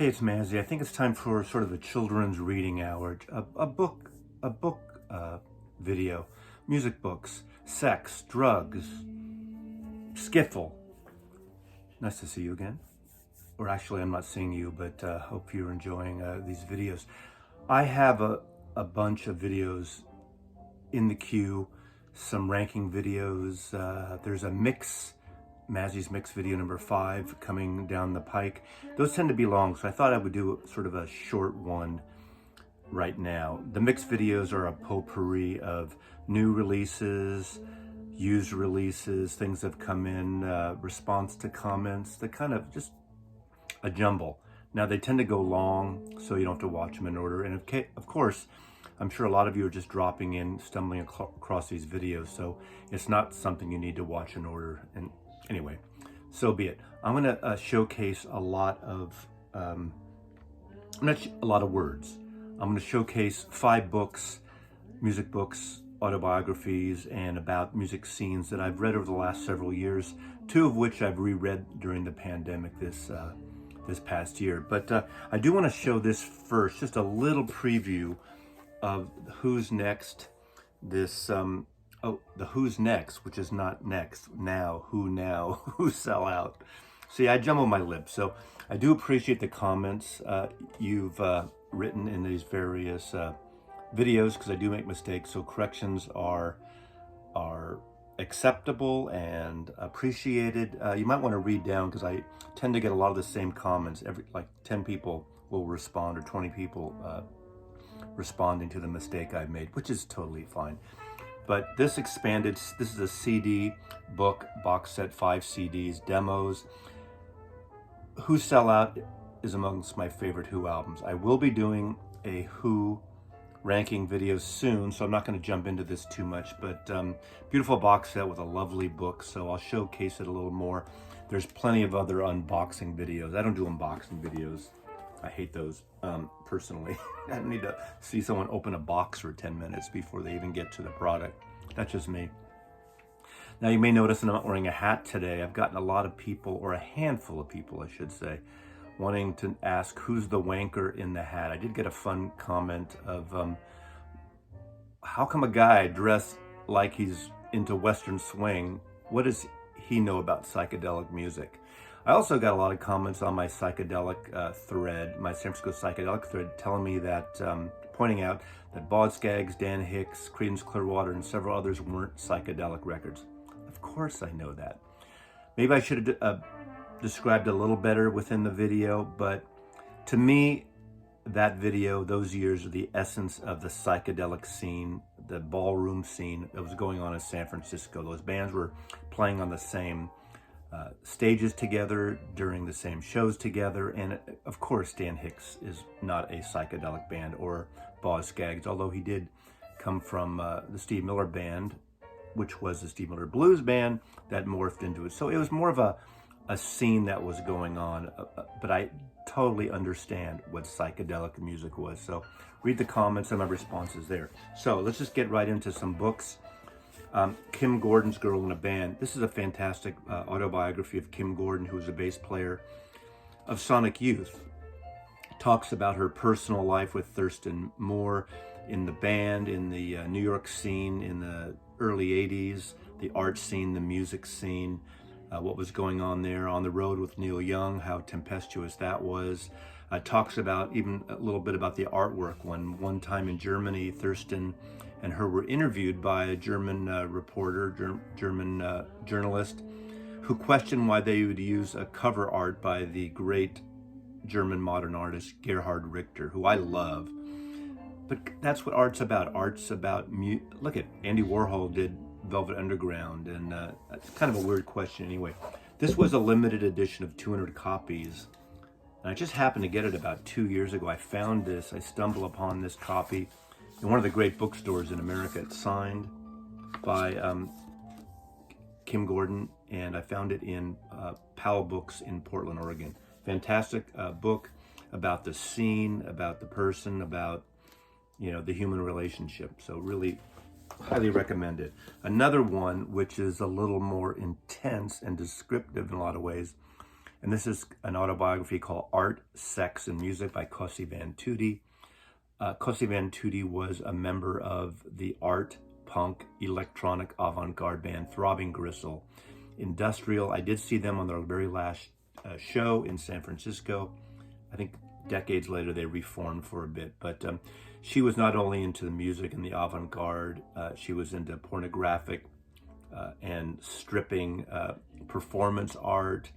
Hey, it's Mazzy. I think it's time for sort of a children's reading hour, a book video, music books, sex, drugs, skiffle. Nice to see you again. Or actually, I'm not seeing you, but hope you're enjoying these videos. I have a bunch of videos in the queue, some ranking videos. There's a Mazzy's Mix video number 5 coming down the pike. Those tend to be long, so I thought I would do sort of a short one right now. The mix videos are a potpourri of new releases, used releases, things that have come in, response to comments, the kind of just a jumble. Now they tend to go long, so you don't have to watch them in order. And of course, I'm sure a lot of you are just dropping in, stumbling across these videos, so it's not something you need to watch in order. And anyway, so be it. I'm going to showcase a lot of, not a lot of words. I'm going to showcase 5 books, music books, autobiographies, and about music scenes that I've read over the last several years, 2 of which I've reread during the pandemic this past year. But I do want to show this first, just a little preview of Who's Next, this the Who's Next, which is not next, now, who sell out. See, I jumble my lips, so I do appreciate the comments you've written in these various videos, because I do make mistakes, so corrections are acceptable and appreciated. You might want to read down, because I tend to get a lot of the same comments. Like 10 people will respond, or 20 people responding to the mistake I've made, which is totally fine. But this is a CD book, box set, 5 CDs, demos. Who Sell Out is amongst my favorite Who albums. I will be doing a Who ranking video soon, so I'm not going to jump into this too much, but beautiful box set with a lovely book, so I'll showcase it a little more. There's plenty of other unboxing videos. I don't do unboxing videos. I hate those, personally. I don't need to see someone open a box for 10 minutes before they even get to the product. That's just me. Now, you may notice that I'm not wearing a hat today. I've gotten a lot of people, or a handful of people, I should say, wanting to ask who's the wanker in the hat. I did get a fun comment of, how come a guy dressed like he's into Western swing, what does he know about psychedelic music? I also got a lot of comments on my psychedelic thread, my San Francisco psychedelic thread, telling me that, pointing out that Boz Scaggs, Dan Hicks, Creedence Clearwater, and several others weren't psychedelic records. Of course I know that. Maybe I should have described it a little better within the video, but to me, that video, those years, are the essence of the psychedelic scene, the ballroom scene that was going on in San Francisco. Those bands were playing on the same stages together, during the same shows together, and of course Dan Hicks is not a psychedelic band, or Boz Scaggs, although he did come from the Steve Miller Band, which was the Steve Miller Blues Band that morphed into it. So it was more of a scene that was going on, but I totally understand what psychedelic music was. So read the comments and my responses there. So let's just get right into some books. Kim Gordon's Girl in a Band. This is a fantastic autobiography of Kim Gordon, who was a bass player of Sonic Youth. Talks about her personal life with Thurston Moore in the band, in the New York scene in the early 80s, the art scene, the music scene, what was going on there, on the road with Neil Young, how tempestuous that was. Talks about even a little bit about the artwork. One time in Germany, Thurston and her were interviewed by a German reporter, German journalist, who questioned why they would use a cover art by the great German modern artist Gerhard Richter, who I love. But that's what art's about. Art's about look at Andy Warhol did Velvet Underground, and it's kind of a weird question anyway. This was a limited edition of 200 copies, and I just happened to get it about 2 years ago. I found this, I stumbled upon this copy in one of the great bookstores in America. It's signed by Kim Gordon, and I found it in Powell Books in Portland, Oregon. Fantastic book about the scene, about the person, about, you know, the human relationship. So really highly recommend it. Another one, which is a little more intense and descriptive in a lot of ways, And this is an autobiography called Art, Sex, and Music by Cosi Van Tutti. Cosi Van Tutti was a member of the art, punk, electronic avant-garde band Throbbing Gristle. Industrial, I did see them on their very last show in San Francisco. I think decades later they reformed for a bit, but she was not only into the music and the avant-garde, she was into pornographic and stripping, performance art.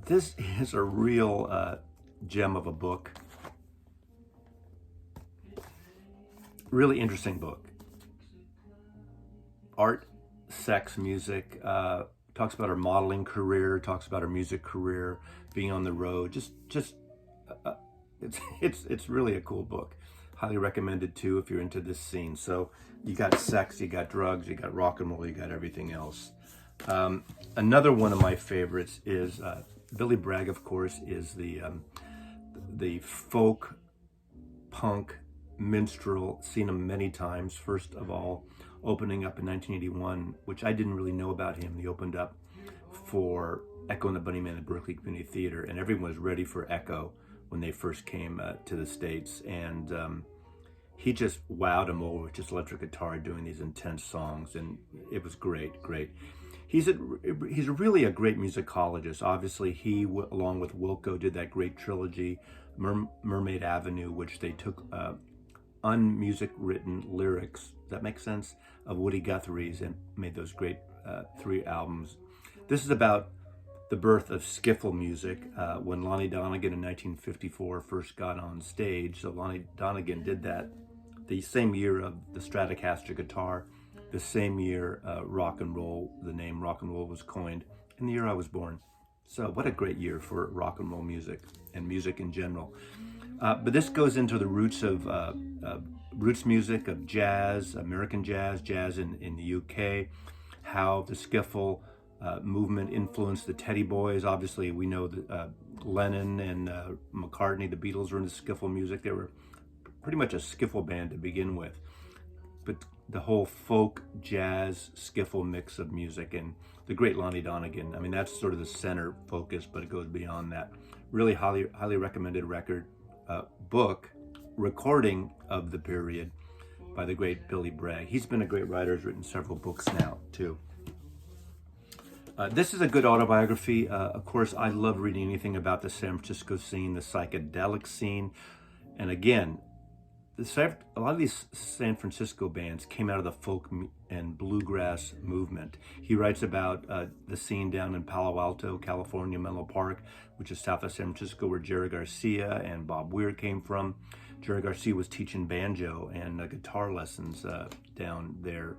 This is a real gem of a book. Really interesting book. Art, Sex, Music. Talks about her modeling career. Talks about her music career. Being on the road. It's really a cool book. Highly recommended too if you're into this scene. So you got sex, you got drugs, you got rock and roll, you got everything else. Another one of my favorites is Billy Bragg. Of course, is the folk punk minstrel. Seen him many times. First of all, opening up in 1981, which I didn't really know about him. He opened up for Echo and the Bunnymen at Berkeley Community Theater, and everyone was ready for Echo when they first came to the States. And he just wowed them over with just electric guitar doing these intense songs, and it was great. He's really a great musicologist. Obviously, he, along with Wilco, did that great trilogy, Mermaid Avenue, which they took unmusic written lyrics, does that make sense, of Woody Guthrie's, and made those great 3 albums. This is about the birth of skiffle music when Lonnie Donegan in 1954 first got on stage. So Lonnie Donegan did that the same year of the Stratocaster guitar, the same year rock and roll, the name rock and roll was coined, in the year I was born. So what a great year for rock and roll music and music in general. But this goes into the roots of roots music, of jazz, American jazz, jazz in the UK, how the skiffle movement influenced the Teddy Boys. Obviously, we know that Lennon and McCartney, the Beatles, were into skiffle music. They were pretty much a skiffle band to begin with. But the whole folk, jazz, skiffle mix of music, and the great Lonnie Donegan, I mean, that's sort of the center focus, but it goes beyond that. Really highly recommended record, book, recording of the period by the great Billy Bragg. He's been a great writer, has written several books now, too. This is a good autobiography. Of course, I love reading anything about the San Francisco scene, the psychedelic scene. And again, a lot of these San Francisco bands came out of the folk and bluegrass movement. He writes about the scene down in Palo Alto, California, Menlo Park, which is south of San Francisco, where Jerry Garcia and Bob Weir came from. Jerry Garcia was teaching banjo and guitar lessons down there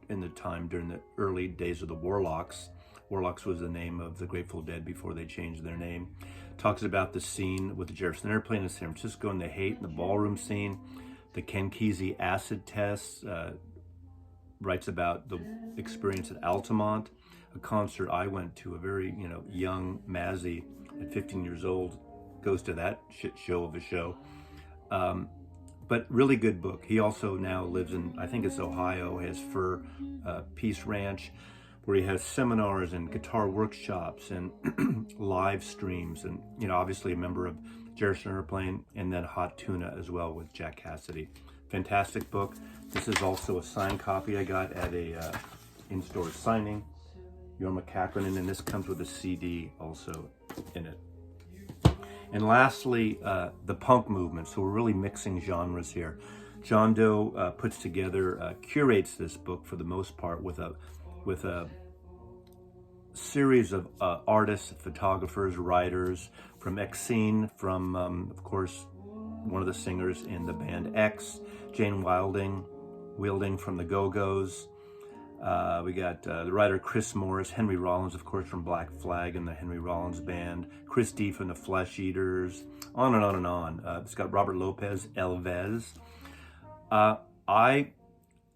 in the time during the early days of the Warlocks. Warlocks was the name of the Grateful Dead before they changed their name. Talks about the scene with the Jefferson Airplane in San Francisco and the hate in the ballroom scene, the Ken Kesey acid tests, writes about the experience at Altamont, a concert I went to, a very young Mazzy at 15 years old, goes to that shit show of a show. But really good book. He also now lives in, I think it's Ohio, has Fur Peace Ranch, where he has seminars and guitar workshops and live streams, and obviously a member of Jefferson Airplane, and then Hot Tuna as well with Jack Cassidy. Fantastic book. This is also a signed copy I got at a in-store signing. Jorma Kaukonen, and this comes with a CD also in it. And lastly, the punk movement. So we're really mixing genres here. John Doe puts together, curates this book for the most part with a series of artists, photographers, writers from X-Scene, from, of course, one of the singers in the band X, Jane Wielding from the Go-Go's. We got the writer Chris Morris, Henry Rollins, of course, from Black Flag and the Henry Rollins Band, Chris D from the Flesh Eaters, on and on and on. It's got Robert Lopez, Elvez. I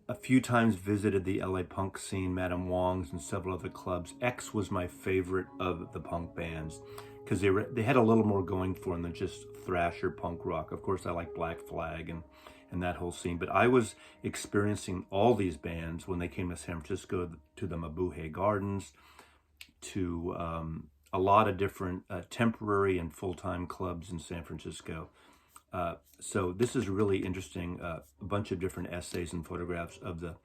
a few times visited the LA punk scene, Madame Wong's and several other clubs. X was my favorite of the punk bands because they had a little more going for them than just thrasher punk rock. Of course, I like Black Flag and that whole scene, but I was experiencing all these bands when they came to San Francisco, to the Mabuhay Gardens, to a lot of different temporary and full-time clubs in San Francisco. So this is really interesting, a bunch of different essays and photographs of the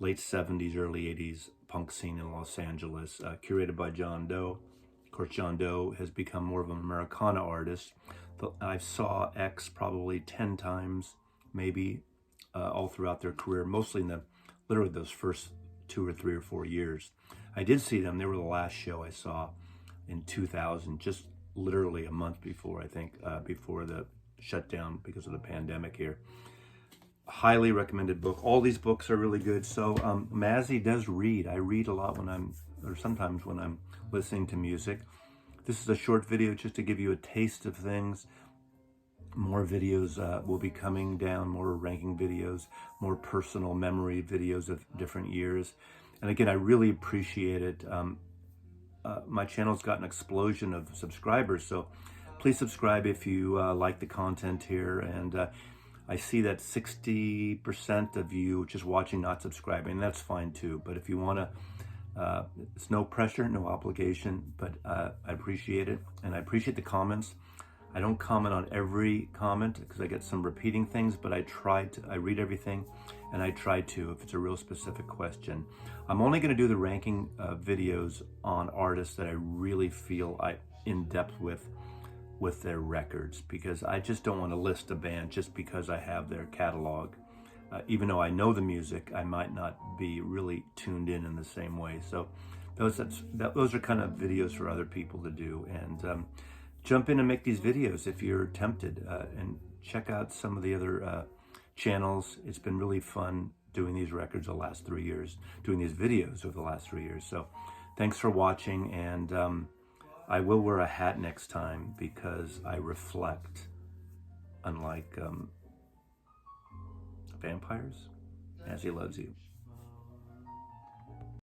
late 70s, early 80s punk scene in Los Angeles, curated by John Doe. Of course, John Doe has become more of an Americana artist. I saw X probably 10 times, maybe, all throughout their career, mostly in literally those first 2 or 3 or 4 years. I did see them. They were the last show I saw in 2000, just literally a month before, I think, before the shutdown because of the pandemic here. Highly recommended book. All these books are really good. So Mazzy does read. I read a lot sometimes when I'm listening to music. This is a short video just to give you a taste of things. More videos will be coming down, more ranking videos, more personal memory videos of different years. And again, I really appreciate it. My channel's got an explosion of subscribers, so please subscribe if you like the content here. And I see that 60% of you just watching, not subscribing. That's fine too. But if you want to, it's no pressure, no obligation, but I appreciate it. And I appreciate the comments. I don't comment on every comment because I get some repeating things, but I read everything, and I try to if it's a real specific question. I'm only going to do the ranking videos on artists that I really feel in depth with their records, because I just don't want to list a band just because I have their catalog. Even though I know the music, I might not be really tuned in the same way. So those are kind of videos for other people to do. And jump in and make these videos if you're tempted, and check out some of the other channels. It's been really fun doing these records the last 3 years, doing these videos over the last 3 years. So thanks for watching, and I will wear a hat next time because I reflect, unlike vampires, as he loves you.